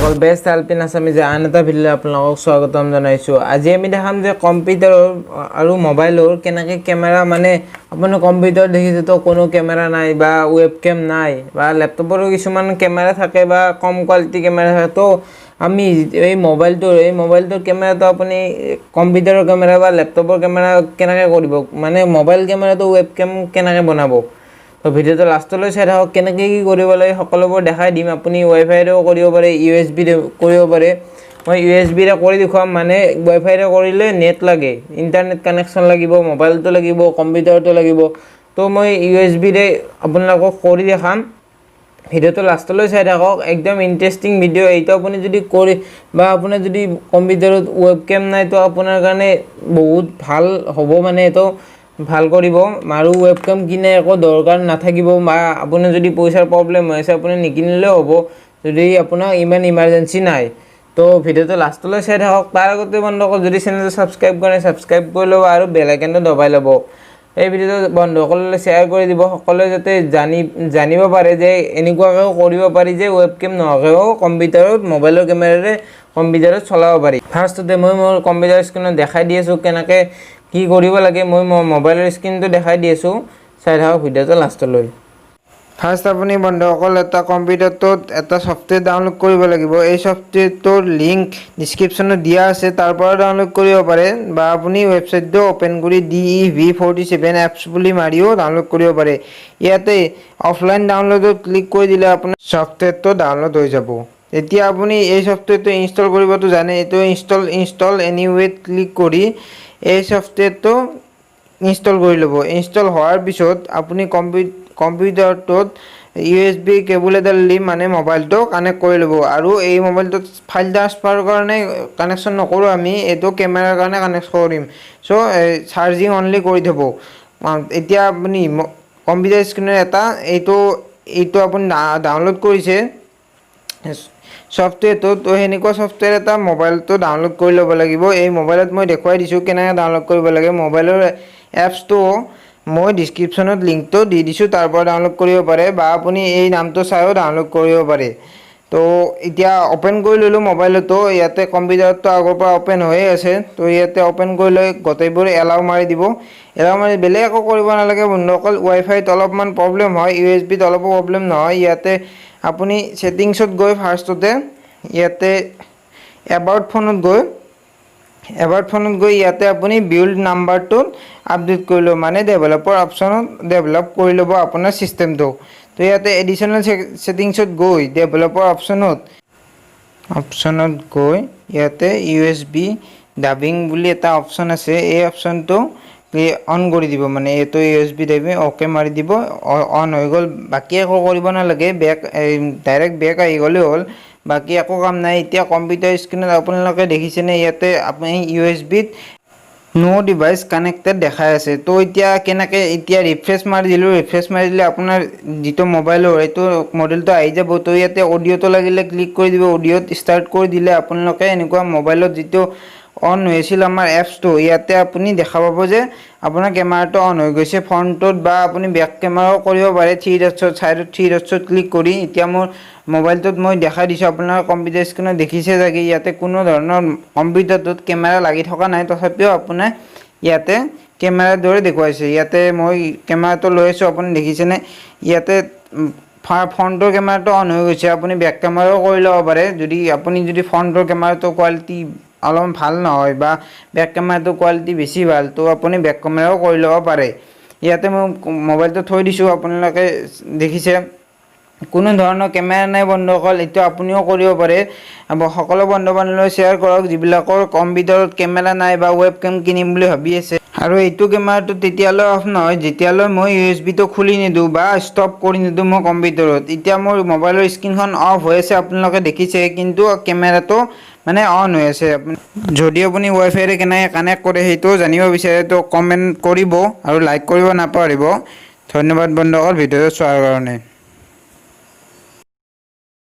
বন্ধুসকল best help in Assamese আন এটা ভিডিঅ'লৈ আপোনালোকক স্বাগতম জনাইছোঁ। আজি আমি দেখাম যে কম্পিউটাৰৰ আৰু মোবাইলৰ কেনেকৈ কেমেৰা মানে আপোনাৰ কম্পিউটাৰ দেখিছে তো কোনো কেমেৰা নাই বা ৱেবকেম নাই বা লেপটপৰো কিছুমান কেমেৰা থাকে বা কম কোৱালিটি কেমেৰা থাকে, তো আমি এই মোবাইলটোৰ কেমেৰাটো আপুনি কম্পিউটাৰৰ কেমেৰা বা লেপটপৰ কেমেৰা কেনেকৈ কৰিব, মানে মোবাইল কেমেৰাটো ৱেবকেম কেনেকৈ বনাব। তো ভিডিঅ'টো লাষ্টলৈ চাই থাকক, কেনেকৈ কি কৰিব লাগে সকলোবোৰ দেখাই দিম। আপুনি ৱাইফাইৰেও কৰিব পাৰে, USB-ৰে কৰিব পাৰে। মই USB-ৰে কৰি দেখুৱাম, মানে ৱাইফাইৰে কৰিলে নেট লাগে, ইণ্টাৰনেট কানেকশ্যন লাগিব, মোবাইলটো লাগিব, কম্পিউটাৰটো লাগিব। তো মই USB-ৰে আপোনালোকক কৰি দেখাম। ভিডিঅ'টো লাষ্টলৈ চাই থাকক, একদম ইণ্টাৰেষ্টিং ভিডিঅ'। এইটো আপুনি যদি কৰি বা আপোনাৰ যদি কম্পিউটাৰত ৱেবকেম নাই তো আপোনাৰ কাৰণে বহুত ভাল হ'ব, মানে এইটো ভাল কৰিব। আৰু ৱেবকেম কিনে একো দৰকাৰ নাথাকিব, বা আপোনাৰ যদি পইচাৰ প্ৰব্লেম হৈ আছে আপুনি নিকিনিলেও হ'ব যদি আপোনাৰ ইমান ইমাৰ্জেঞ্চি নাই। তো ভিডিঅ'টো লাষ্টলৈ চাই থাকক। তাৰ আগতে বন্ধুসকল যদি চেনেলটো ছাবস্ক্ৰাইব কৰে ছাবস্ক্ৰাইব কৰি ল'ব আৰু বেল আইকনটো দবাই ল'ব। এই ভিডিঅ'টো বন্ধুসকললৈ শ্বেয়াৰ কৰি দিব, সকলোৱে যাতে জানিব পাৰে যে এনেকুৱাকৈও কৰিব পাৰি যে ৱেবকেম নোহোৱাকৈও কম্পিউটাৰত মোবাইলৰ কেমেৰাৰে কম্পিউটাৰত চলাব পাৰি। ফাৰ্ষ্টতে মই মোৰ কম্পিউটাৰ স্ক্ৰীনত দেখাই দি আছোঁ কেনেকৈ কি কৰিব লাগে। মই মোবাইলৰ স্ক্ৰীনটো দেখাই দি আছোঁ, চাই থাকক ভিডিঅ'টো লাষ্টলৈ। ফাৰ্ষ্ট আপুনি বন্ধুসকল এটা কম্পিউটাৰটোত এটা ছফ্টৱেৰ ডাউনলোড কৰিব লাগিব। এই ছফ্টৱেৰটোৰ লিংক ডিছক্ৰিপশ্যনত দিয়া আছে, তাৰ পৰা ডাউনলোড কৰিব পাৰে, বা আপুনি ৱেবছাইটটো অ'পেন কৰি DEV47 এপছ বুলি মাৰিও ডাউনলোড কৰিব পাৰে। ইয়াতে অফলাইন ডাউনলোডত ক্লিক কৰি দিলে আপোনাৰ ছফ্টৱেৰটো ডাউনলোড হৈ যাব। এতিয়া আপুনি এই ছফ্টৱেৰটো ইনষ্টল কৰিবতো জানে, এইটো ইনষ্টল এনিৱেত ক্লিক কৰি এই ছফ্টৱেৰটো ইনষ্টল কৰি ল'ব। ইনষ্টল হোৱাৰ পিছত আপুনি কম্পিউটাৰটোত USB কেবল এডাল দি মানে মোবাইলটো কানেক্ট কৰি ল'ব। আৰু এই মোবাইলটোত ফাইল ট্ৰান্সফাৰৰ কাৰণে কানেকশ্যন নকৰোঁ, আমি এইটো কেমেৰাৰ কাৰণে কানেক্ট কৰিম। চ' চাৰ্জিং অনলি কৰি থ'ব। এতিয়া আপুনি কম্পিউটাৰ স্ক্ৰীনৰ এইটো আপুনি ডাউনলোড কৰিছে ছফ্টৱেৰটো, তো সেনেকুৱা ছফ্টৱেৰ এটা মোবাইলটো ডাউনলোড কৰি ল'ব লাগিব। এই মোবাইলত মই দেখুৱাই দিছোঁ কেনেকৈ ডাউনলোড কৰিব লাগে। মোবাইলৰ এপছটো মই ডিছক্ৰিপশ্যনত লিংকটো দি দিছোঁ, তাৰ পৰা ডাউনলোড কৰিব পাৰে, বা আপুনি এই নামটো চাইও ডাউনলোড কৰিব পাৰে। তো এতিয়া অ'পেন কৰি ল'লোঁ মোবাইলতো। ইয়াতে কম্পিউটাৰটো আগৰ পৰা অ'পেন হৈয়ে আছে, তো ইয়াতে অ'পেন কৰি লৈ গোটেইবোৰ এলাও মাৰি দিব। এলাও মাৰি বেলেগ একো কৰিব নালাগে বন্ধুসকল। ৱাইফাইত অলপমান প্ৰব্লেম হয়, USB-ত অলপো প্ৰব্লেম নহয়। ইয়াতে আপুনি ছেটিংছত গৈ ফাৰ্ষ্টতে ইয়াতে এবাউট ফোনত গৈ ইয়াতে আপুনি বিল্ড নাম্বাৰটোত আপডেট কৰি ল'ব, মানে ডেভেলপাৰ অপশ্যনত ডেভেলপ কৰি ল'ব আপোনাৰ ছিষ্টেমটো। তো ইয়াতে এডিশ্যনেল ছেটিংছত গৈ ডেভেলপাৰ অপশ্যনত গৈ ইয়াতে USB ডাবিং বুলি এটা অপশ্যন আছে, এই অপশ্যনটো অন কৰি দিব। মানে এইটো USB ডাবিং অ'কে মাৰি দিব, অন হৈ গ'ল। বাকী একো কৰিব নালাগে, ডাইৰেক্ট বেক আহি গ'লেই হ'ল, বাকী একো কাম নাই। এতিয়া কম্পিউটাৰ স্ক্ৰীনত আপোনালোকে দেখিছেনে, ইয়াতে আপুনি USB-ত নো ডিভাইচ কানেক্টেড দেখাই আছে। তো এতিয়া ৰিফ্ৰেছ মাৰি দিলে আপোনাৰ যিটো মোবাইলৰ এইটো মডেলটো আহি যাব। তো ইয়াতে অডিঅ'টো লাগিলে ক্লিক কৰি দিব, অডিঅ'ত ষ্টাৰ্ট কৰি দিলে আপোনালোকে এনেকুৱা মোবাইলত যিটো অন হৈছিল আমাৰ এপছটো, ইয়াতে আপুনি দেখা পাব যে আপোনাৰ কেমেৰাটো অন হৈ গৈছে ফ্ৰণ্টত, বা আপুনি বেক কেমেৰাও কৰিব পাৰে চাইডত থ্ৰী ডটছত ক্লিক কৰি। এতিয়া মোৰ মোবাইলটোত মই দেখাই দিছোঁ, আপোনাৰ কম্পিউটাৰ স্ক্ৰীনত দেখিছে চাগে, ইয়াতে কোনো ধৰণৰ কম্পিউটাৰটোত কেমেৰা লাগি থকা নাই, তথাপিও আপোনাৰ ইয়াতে কেমেৰাৰ দৰে দেখুৱাইছে। ইয়াতে মই কেমেৰাটো লৈ আছোঁ, আপুনি দেখিছেনে, ইয়াতে ফ্ৰণ্টৰ কেমেৰাটো অন হৈ গৈছে। আপুনি বেক কেমেৰাও কৰি ল'ব পাৰে, আপুনি যদি ফ্ৰণ্টৰ কেমেৰাটো কোৱালিটি অলপমান ভাল নহয় বা বেক কেমেৰাটো কোৱালিটি বেছি ভাল, তো আপুনি বেক কেমেৰাও কৰি ল'ব পাৰে। ইয়াতে মই মোবাইলটো থৈ দিছোঁ, আপোনালোকে দেখিছে কোনো ধৰণৰ কেমেৰা নাই বন্ধুসকল। এইটো আপুনিও কৰিব পাৰে। সকলো বন্ধু বান্ধৱীলৈ শ্বেয়াৰ কৰক যিবিলাকৰ কম্পিউটাৰত কেমেৰা নাই বা ৱেবকেম কিনিম বুলি ভাবি আছে। আৰু এইটো কেমেৰাটো তেতিয়ালৈ অফ নহয় যেতিয়ালৈ মই USB-টো খুলি নিদিওঁ বা ষ্টপ কৰি নিদিওঁ মোৰ কম্পিউটাৰত। এতিয়া মোৰ মোবাইলৰ স্ক্ৰীনখন অফ হৈ আছে, আপোনালোকে দেখিছে, কিন্তু কেমেৰাটো মানে অন হৈ আছে। যদি আপুনি ৱাইফাইৰে কেনেকৈ কানেক্ট কৰে সেইটোও জানিব বিচাৰে তো কমেণ্ট কৰিব আৰু লাইক কৰিব নাপাহৰিব। ধন্যবাদ বন্ধুসকল ভিডিঅ'টো চোৱাৰ কাৰণে।